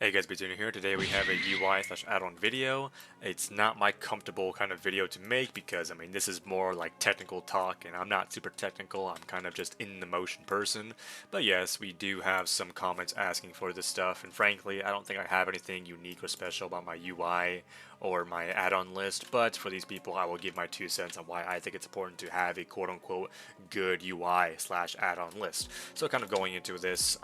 Hey guys, BigTuna here. Today we have a UI slash add-on video. It's not my comfortable kind of video to make because, this is more like technical talk and I'm not super technical. I'm kind of just in the motion person. But yes, we do have some comments asking for this stuff, and frankly, I don't think I have anything unique or special about my UI or my add-on list, but for these people, I will give my 2 cents on why I think it's important to have a quote-unquote good UI slash add-on list. So kind of going into this,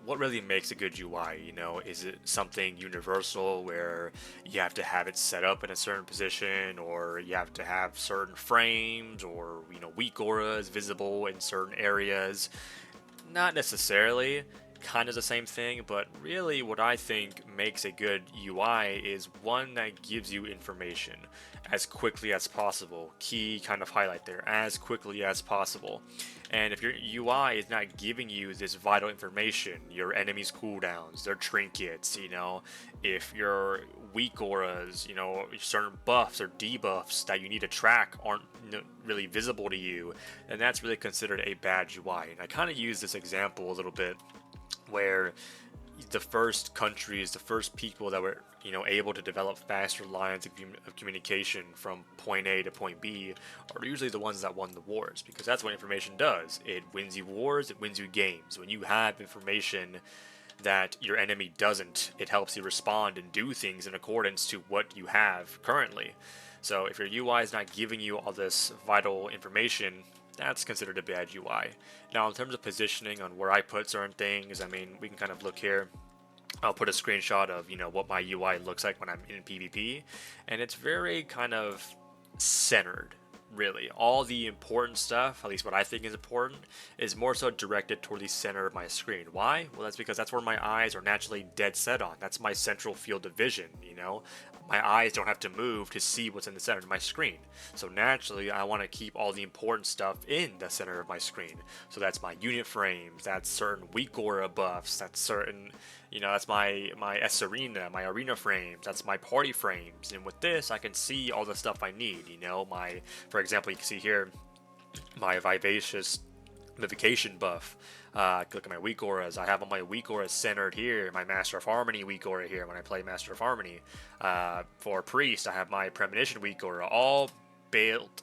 what really makes a good UI, is it something universal where you have to have it set up in a certain position, or you have to have certain frames, or, weak auras visible in certain areas? Not necessarily. Kind of the same thing, but really what I think makes a good UI is one that gives you information as quickly as possible. Key kind of highlight there, as quickly as possible. And if your UI is not giving you this vital information, your enemies' cooldowns, their trinkets, if your weak auras, certain buffs or debuffs that you need to track aren't really visible to you, then that's really considered a bad UI. And I kind of use this example a little bit where the first countries, the first people that were able to develop faster lines of communication from point A to point B are usually the ones that won the wars, because that's what information does. It wins you wars, it wins you games. When you have information that your enemy doesn't, it helps you respond and do things in accordance to what you have currently. So if your UI is not giving you all this vital information, that's considered a bad UI. Now, in terms of positioning on where I put certain things, we can kind of look here. I'll put a screenshot of, what my UI looks like when I'm in PvP, and it's very kind of centered, really. All the important stuff, at least what I think is important, is more so directed toward the center of my screen. Why? Well, that's because that's where my eyes are naturally dead set on. That's my central field of vision, My eyes don't have to move to see what's in the center of my screen. So naturally, I want to keep all the important stuff in the center of my screen. So that's my unit frames, that's certain weak aura buffs, that's certain, that's my S arena, my arena frames, that's my party frames. And with this, I can see all the stuff I need, for example, you can see here, my vivacious vivification buff. Look at my weak auras. I have all my weak auras centered here. My Master of Harmony weak aura here when I play Master of Harmony. For Hpriest, I have my Premonition weak aura, all built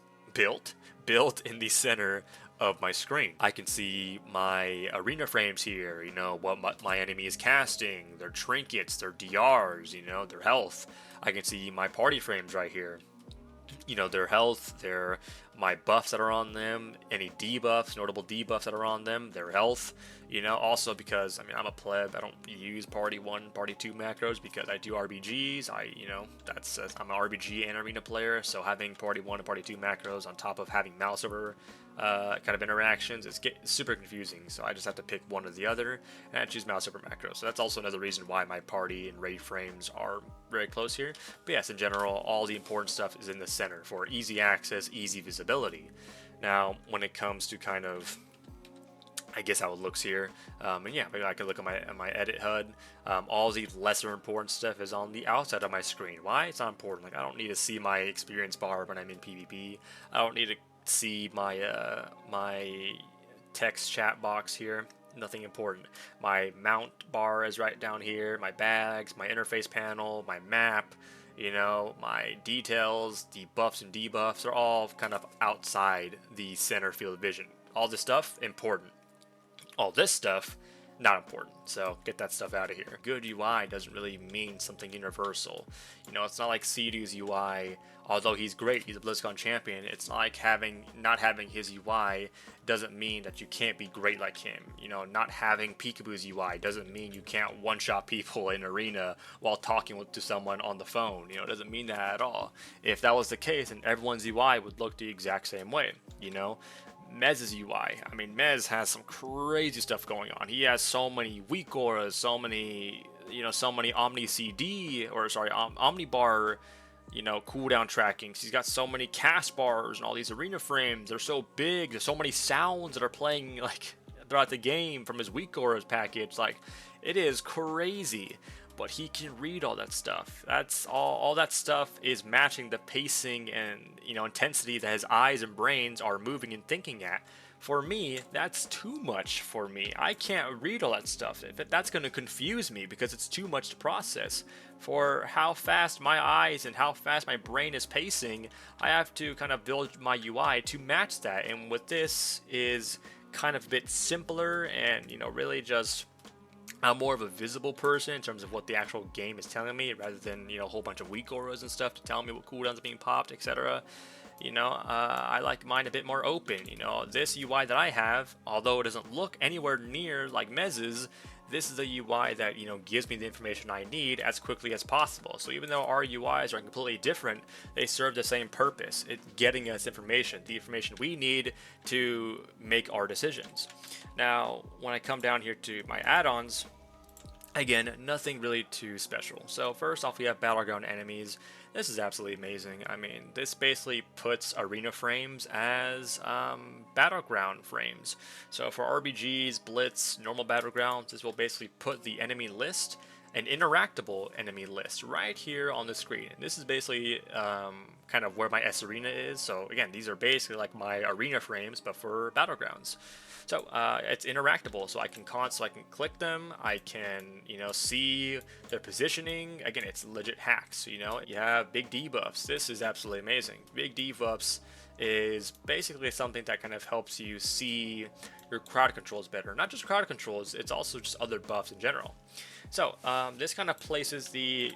in the center of my screen. I can see my arena frames here, what my enemy is casting, their trinkets, their DRs, their health. I can see my party frames right here. Their health, my buffs that are on them, any debuffs, notable debuffs that are on them, their health, also because, I'm a pleb, I don't use party 1, party 2 macros because I do RBGs, I'm an RBG and arena player, so having party 1 and party 2 macros on top of having mouse over kind of interactions, it's super confusing, so I just have to pick one or the other, and I choose mouse over macro. So that's also another reason why my party and raid frames are very close here. But yes, in general, all the important stuff is in the center for easy access, easy visibility. Now, when it comes to kind of, I guess how it looks here, maybe I can look at my edit HUD. All the lesser important stuff is on the outside of my screen. Why? It's not important. I don't need to see my experience bar when I'm in PvP. I don't need to see my my text chat box here. Nothing important. My mount bar is right down here. My bags, my interface panel, my map, my details, the buffs and debuffs are all kind of outside the center field of vision. All this stuff, important. All this stuff, not important. So get that stuff out of here. Good UI doesn't really mean something universal. It's not like Seedu's UI, although he's great, he's a BlizzCon champion. It's not like not having his UI doesn't mean that you can't be great like him. Not having Peekaboo's UI doesn't mean you can't one-shot people in arena while talking to someone on the phone. It doesn't mean that at all. If that was the case, then everyone's UI would look the exact same way. Mez's UI. Mez has some crazy stuff going on. He has so many weak auras, so many Omni CD, Omni bar, cooldown trackings. He's got so many cast bars and all these arena frames. They're so big. There's so many sounds that are playing throughout the game from his weak auras package. It is crazy. But he can read all that stuff. That's all that stuff is matching the pacing and intensity that his eyes and brains are moving and thinking at For me, that's too much for me. I can't read all that stuff. That's going to confuse me because it's too much to process. For how fast my eyes and how fast my brain is pacing, I have to kind of build my UI to match that. And with this is kind of a bit simpler and, really just I'm more of a visible person in terms of what the actual game is telling me rather than, a whole bunch of weak auras and stuff to tell me what cooldowns are being popped, etc. I like mine a bit more open. This UI that I have, although it doesn't look anywhere near like Mez's, this is a UI that, gives me the information I need as quickly as possible. So even though our UIs are completely different, they serve the same purpose. It's getting us information, the information we need to make our decisions. Now, when I come down here to my add-ons, again, nothing really too special. So first off, we have battleground enemies. This is absolutely amazing. I mean, this basically puts arena frames as battleground frames. So for RBGs, Blitz, normal battlegrounds, this will basically put the enemy list, an interactable enemy list, right here on the screen. And this is basically kind of where my S arena is. So again, these are basically like my arena frames, but for battlegrounds. So it's interactable, so I can click them. I can, see their positioning. Again, it's legit hacks. You have big debuffs. This is absolutely amazing. Big debuffs is basically something that kind of helps you see your crowd controls better. Not just crowd controls, it's also just other buffs in general. So this kind of places the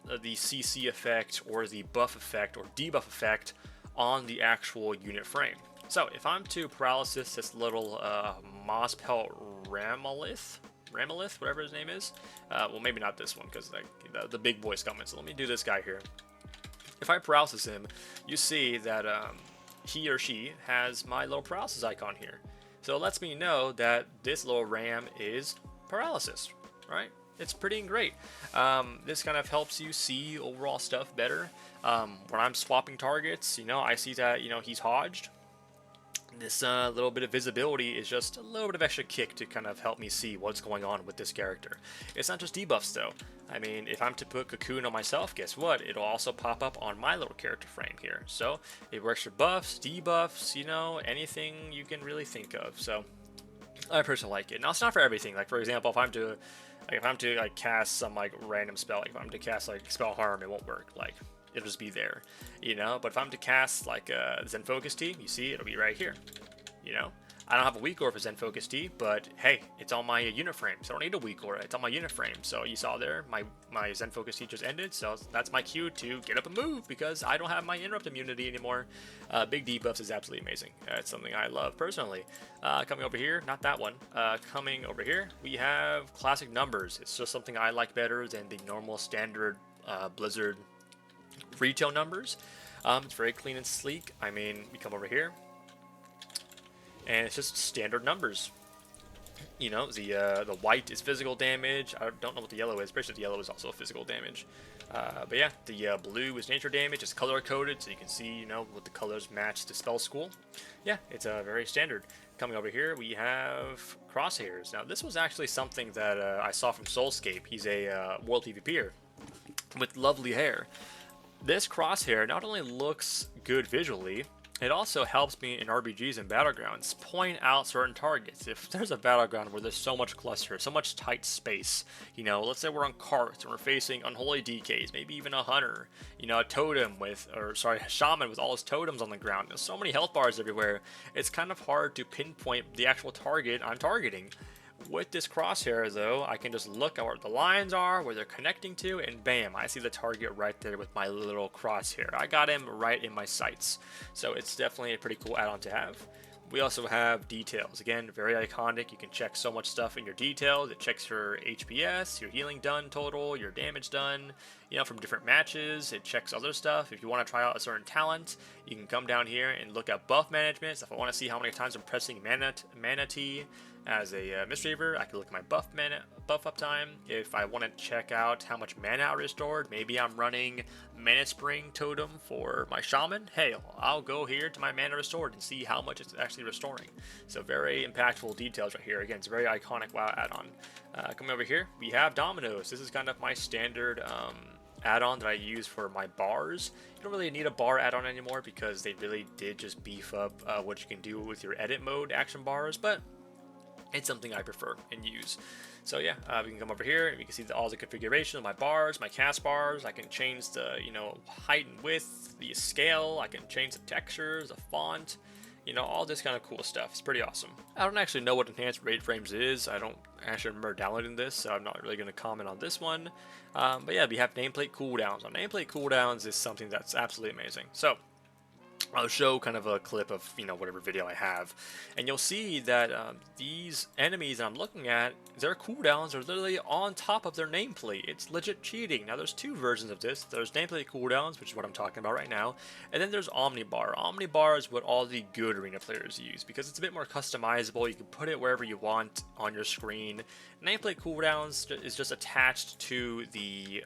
CC effect or the buff effect or debuff effect on the actual unit frame. So if I'm to paralysis this little moss pelt Ramalith, whatever his name is, well maybe not this one because the big boy's coming. So let me do this guy here. If I paralysis him, you see that he or she has my little paralysis icon here. So it lets me know that this little ram is paralysis, right? It's pretty great. This kind of helps you see overall stuff better. When I'm swapping targets, I see that, he's hodged. This little bit of visibility is just a little bit of extra kick to kind of help me see what's going on with this character. It's not just debuffs though. I mean, if I'm to put Cocoon on myself, guess what? It'll also pop up on my little character frame here. So it works for buffs, debuffs, anything you can really think of. So I personally like it. Now it's not for everything. Like for example, if I'm to cast some random spell, like if I'm to cast spell harm, it won't work. It'll just be there, but if I'm to cast Zen Focus Tea, you see it'll be right here. I don't have a weak aura for Zen Focus Tea, but hey, it's on my unit frame, so I don't need a weak aura. It's on my unit frame. So you saw there, my Zen Focus Tea just ended, so that's my cue to get up and move because I don't have my interrupt immunity anymore. Big debuffs is absolutely amazing. It's something I love personally. Coming over here, not that one. Coming over here, we have classic numbers. It's just something I like better than the normal standard Blizzard retail numbers. It's very clean and sleek. I mean, we come over here and it's just standard numbers. The white is physical damage. I don't know what the yellow is. Pretty sure the yellow is also physical damage. But yeah, the blue is nature damage. It's color coded, so you can see, what the colors match the spell school. Yeah, it's very standard. Coming over here, we have crosshairs. Now, this was actually something that I saw from Soulscape. He's a world PvPer with lovely hair. This crosshair not only looks good visually, it also helps me in RBGs and battlegrounds point out certain targets. If there's a battleground where there's so much cluster, so much tight space, let's say we're on carts and we're facing unholy DKs, maybe even a hunter, a totem a shaman with all his totems on the ground. There's so many health bars everywhere. It's kind of hard to pinpoint the actual target I'm targeting. With this crosshair though, I can just look at where the lines are, where they're connecting to, and bam, I see the target right there with my little crosshair. I got him right in my sights. So it's definitely a pretty cool add-on to have. We also have details. Again, very iconic. You can check so much stuff in your details. It checks your HPS, your healing done total, your damage done, from different matches. It checks other stuff. If you want to try out a certain talent, you can come down here and look at buff management. So if I want to see how many times I'm pressing Mana Tea as a Mistweaver, I can look at my buff uptime. If I want to check out how much mana I restored, maybe I'm running Mana Spring Totem for my Shaman. Hey, I'll go here to my mana restored and see how much it's actually restoring. So very impactful details right here. Again, it's a very iconic WoW add-on. Coming over here, we have Dominoes. This is kind of my standard add-on that I use for my bars. You don't really need a bar add-on anymore because they really did just beef up what you can do with your edit mode action bars, but it's something I prefer and use. So yeah, we can come over here and we can see all the configuration of my bars, my cast bars. I can change the height and width, the scale. I can change the textures, the font, all this kind of cool stuff. It's pretty awesome. I don't actually know what enhanced raid frames is. I don't actually remember downloading this, so I'm not really going to comment on this one. But yeah, we have nameplate cooldowns. Now, nameplate cooldowns is something that's absolutely amazing. So I'll show kind of a clip of whatever video I have, and you'll see that these enemies that I'm looking at, their cooldowns are literally on top of their nameplate. It's legit cheating. Now there's two versions of this. There's nameplate cooldowns, which is what I'm talking about right now, and then there's Omnibar. Omnibar is what all the good arena players use because it's a bit more customizable. You can put it wherever you want on your screen. Nameplate cooldowns is just attached to the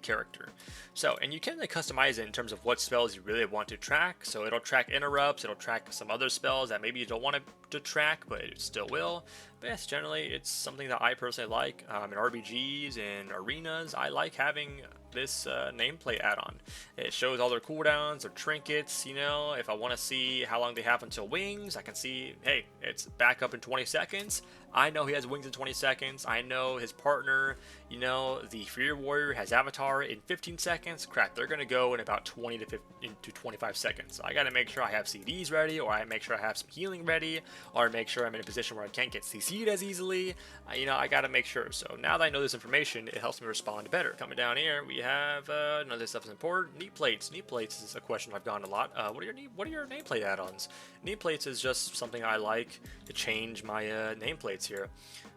character. So, and you can customize it in terms of what spells you really want to track. So it'll track interrupts, it'll track some other spells that maybe you don't want to track, but it still will. But yes, generally it's something that I personally like. In RBGs and arenas, I like having this nameplate add-on. It shows all their cooldowns, their trinkets, if I want to see how long they have until wings, I can see, hey, it's back up in 20 seconds. I know he has wings in 20 seconds. I know his partner, the Fear Warrior has Avatar in 15 seconds. Crap, they're going to go in about 20 to 25 seconds. So I got to make sure I have CDs ready, or I make sure I have some healing ready, or make sure I'm in a position where I can't get CC'd as easily. I got to make sure. So now that I know this information, it helps me respond better. Coming down here, we have, none of this stuff is important. Neat plates. Neat plates is a question I've gotten a lot. What are your nameplate add-ons? Neat plates is just something I like to change my nameplates here.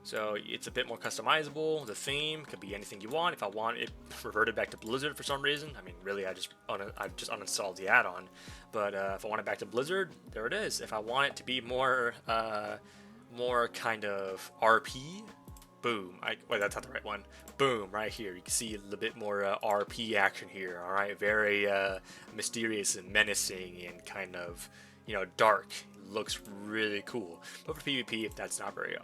So it's a bit more customizable. The theme could be anything you want. If I want it reverted back to Blizzard for some reason, I mean, really, I've just uninstalled the add-on. But if I want it back to Blizzard, there it is. If I want it to be more kind of RP, boom. Wait, that's not the right one. Boom, right here. You can see a little bit more RP action here. All right, very mysterious and menacing and kind of dark. Looks really cool, but for PvP, that's not very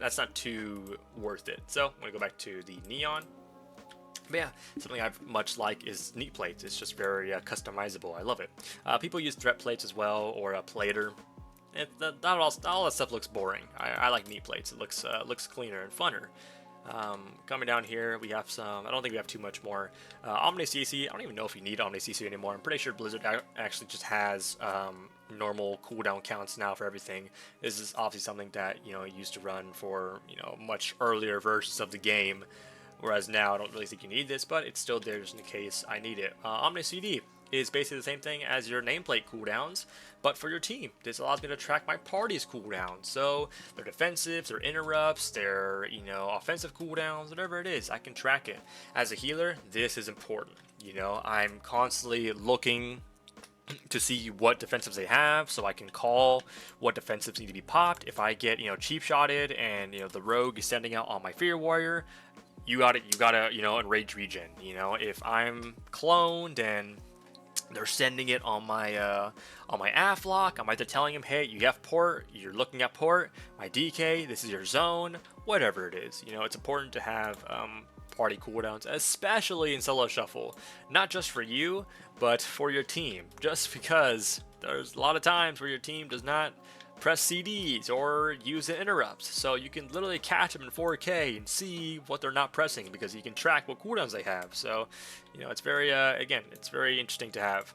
that's not too worth it. So I'm gonna go back to the neon. But yeah, something I much like is neat plates. It's just very customizable. I love it. People use threat plates as well, or a plater. All that stuff looks boring. I like neat plates. It looks cleaner and funner. Coming down here, we have some. I don't think we have too much more. Omni CC. I don't even know if you need Omni CC anymore. I'm pretty sure Blizzard actually just has normal cooldown counts now for everything. This is obviously something that used to run for much earlier versions of the game, whereas now I don't really think you need this, but it's still there just in case I need it. Omni CD is basically the same thing as your nameplate cooldowns, but for your team. This allows me to track my party's cooldowns. So their defensives, their interrupts, their offensive cooldowns, whatever it is, I can track it. As a healer, this is important. I'm constantly looking to see what defensives they have, so I can call what defensives need to be popped. If I get cheap shotted and the rogue is sending out on my Fear Warrior, you gotta enrage regen. If I'm cloned and they're sending it on my Aflock, I'm either telling him, hey, you have port, you're looking at port, my DK, this is your zone, whatever it is. It's important to have party cooldowns, especially in solo shuffle, not just for you, but for your team, just because there's a lot of times where your team does not press CDs or use the interrupts, so you can literally catch them in 4K and see what they're not pressing because you can track what cooldowns they have. So it's very again, it's very interesting to have.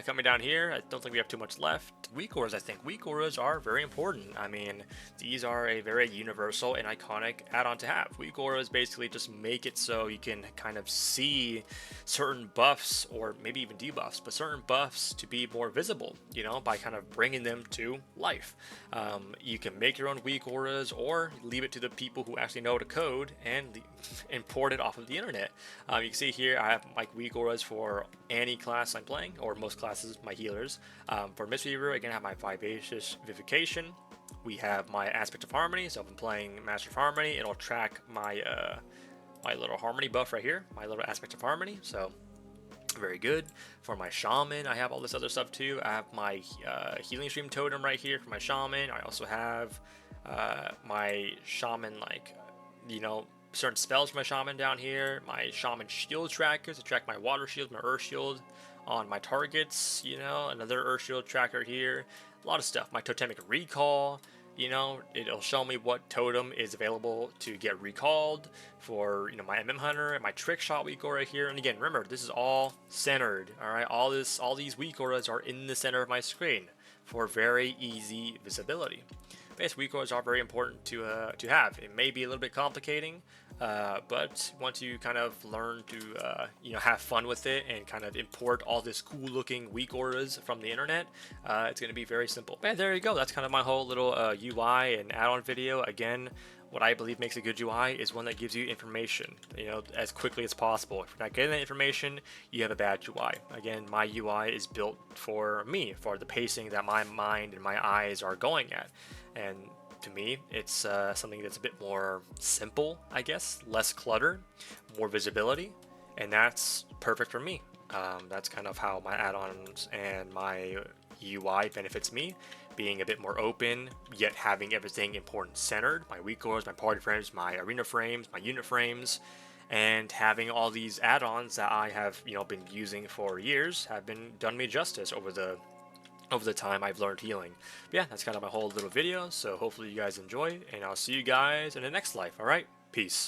Coming down here, I don't think we have too much left. WEAKAURAS, I think WEAKAURAS are very important. I mean, these are a very universal and iconic add-on to have. WEAKAURAS basically just make it so you can kind of see certain buffs, or maybe even debuffs, but certain buffs to be more visible, by kind of bringing them to life. You can make your own WEAKAURAS or leave it to the people who actually know how to code and import it off of the internet. You can see here I have my WEAKAURAS for any class I'm playing, or most classes, my healers. For Mistweaver, again, I have my Vivacious Vivification. We have my Aspect of Harmony, so if I'm playing Master of Harmony, it'll track my my little Harmony buff right here, my little Aspect of Harmony, so very good. For my Shaman, I have all this other stuff too. I have my Healing Stream Totem right here for my Shaman. I also have my Shaman, certain spells for my Shaman down here, my Shaman shield trackers to track my water shield, my earth shield on my targets, you know, another earth shield tracker here, a lot of stuff. My totemic recall, you know, it'll show me what totem is available to get recalled for, you know, my Hunter and my trick shot weak aura here. And again, remember, this is all centered, all right? All these weak auras are in the center of my screen for very easy visibility. Base weak auras are very important to have. It may be a little bit complicating, but once you kind of learn to you know, have fun with it and kind of import all this cool looking weak auras from the internet, it's going to be very simple. But there you go. That's kind of my whole little UI and add-on video. Again, what I believe makes a good UI is one that gives you information, you know, as quickly as possible. If you're not getting that information, you have a bad UI. Again, my UI is built for me, for the pacing that my mind and my eyes are going at. And to me, it's something that's a bit more simple, I guess, less clutter, more visibility, and that's perfect for me. That's kind of how my add-ons and my UI benefits me, being a bit more open, yet having everything important centered, my weak auras, my party frames, my arena frames, my unit frames, and having all these add-ons that I have, you know, been using for years have been done me justice over the time I've learned healing. But yeah, that's kind of my whole little video, so hopefully you guys enjoy, and I'll see you guys in the next life. Alright, peace.